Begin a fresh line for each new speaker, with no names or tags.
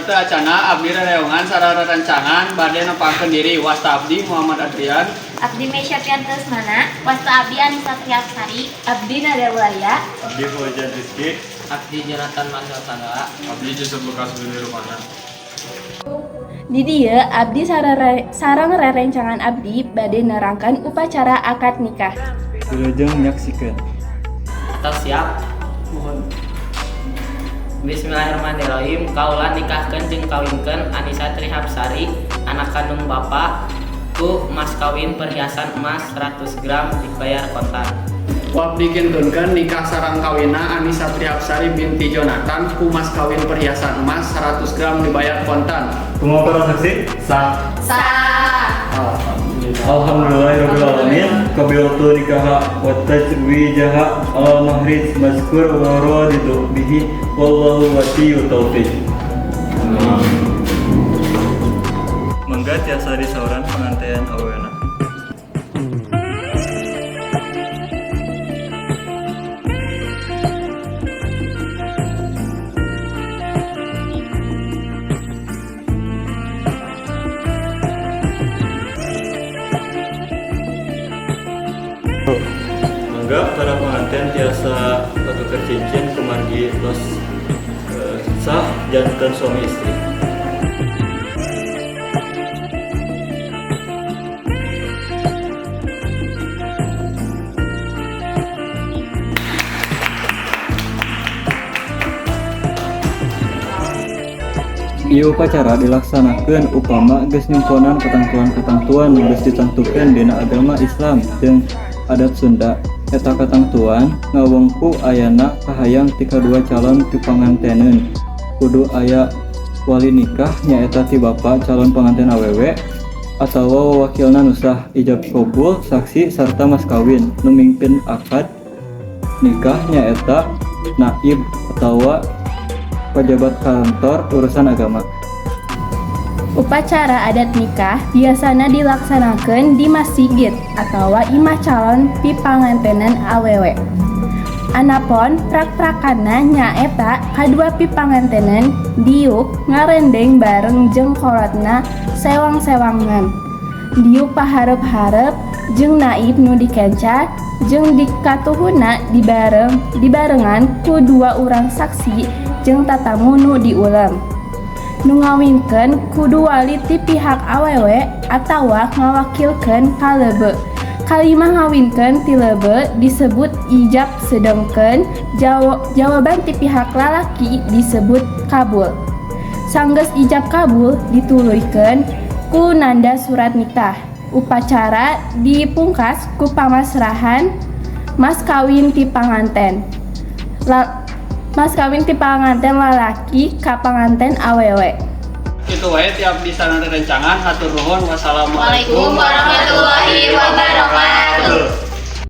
teu acana abdi rereungan sareng rerencangan bade nepakeun diri wasta abdi Muhammad Adrian.
Abdi Mesya Piantesmana, wasta abdi Anissa Triapsari, abdi Nada Wilaya,
Abdi Fauzan Rizky,
Abdi Jonathan Masatangga,
Abdi Yusuf Lukas Bini Rumana.
Di dieu abdi sareng rerencangan abdi bade nerangkan upacara akad nikah.
Wilujeng menyaksikan.
atau siap.
Mohon.
Bismillahirrahmanirrahim. Kaulah nikahkeun jeung kawinkeun Anissa Trihapsari, anak kandung Bapak, ku mas kawin perhiasan emas 100 gram dibayar kontan.
Wabdi kintunkeun nikah sareng kawinna Anissa Trihapsari binti Jonathan ku mas kawin perhiasan emas 100 gram dibayar kontan.
Kumaha para saksi? Sah.
Alhamdulillahirabbil alamin. Qabiltu nikaha wa tajwijaha al mahrid mazkur wa raditu bihi wallahu wasiyyu taufiq.
Mangga tiasa disauran pengantian aweuna. Mangga para pengantin tiasa patukar cincin kumargi tos sah jantan suami istri.
Ieu upacara dilaksanakeun upama geus nyimponan ketentuan-ketentuan nu geus ditentukeun dina agama Islam jeung adat Sunda. Eta katangtuan ngawengku ayana kahayang ti kadua calon pipanganteneun. Kudu aya wali nikah nyaeta ti bapa calon pengantin awewe atawa wakilna nu sah, ijab qabul, saksi sarta mas kawin. Nu mingpin akad nikah nyaeta naib atawa pejabat kantor urusan agama.
Upacara adat nikah biasana dilaksanakeun di masjid atawa imah calon pipangantenan awewe. Anapun prak-prakana nyaeta kadua pipangantenan diuk ngarendeng bareng jeung kolotna sewang-sewangan. Diuk pahareup-hareup jeung naib nu dikenca jeung dikatuhuna dibarengan ku dua urang saksi jeung tatamu nu diulem. Nu ngawinkeun kudu wali ti pihak awewe atawa ngawakilkeun kalebe. Kalimah ngawinkeun ti lebe disebut ijab sedengkeun jawaban ti pihak lalaki disebut kabul. Sanggeus ijab kabul dituluykeun ku nanda surat nikah. Upacara dipungkas ku pamasrahan mas kawin ti panganten. Mas kawin ti panganten lalaki ka panganten awewe.
Itu wae ti abdi sareng rerencangan. Hatur nuhun. Wassalamualaikum
Waalaikumsalam warahmatullahi wabarakatuh.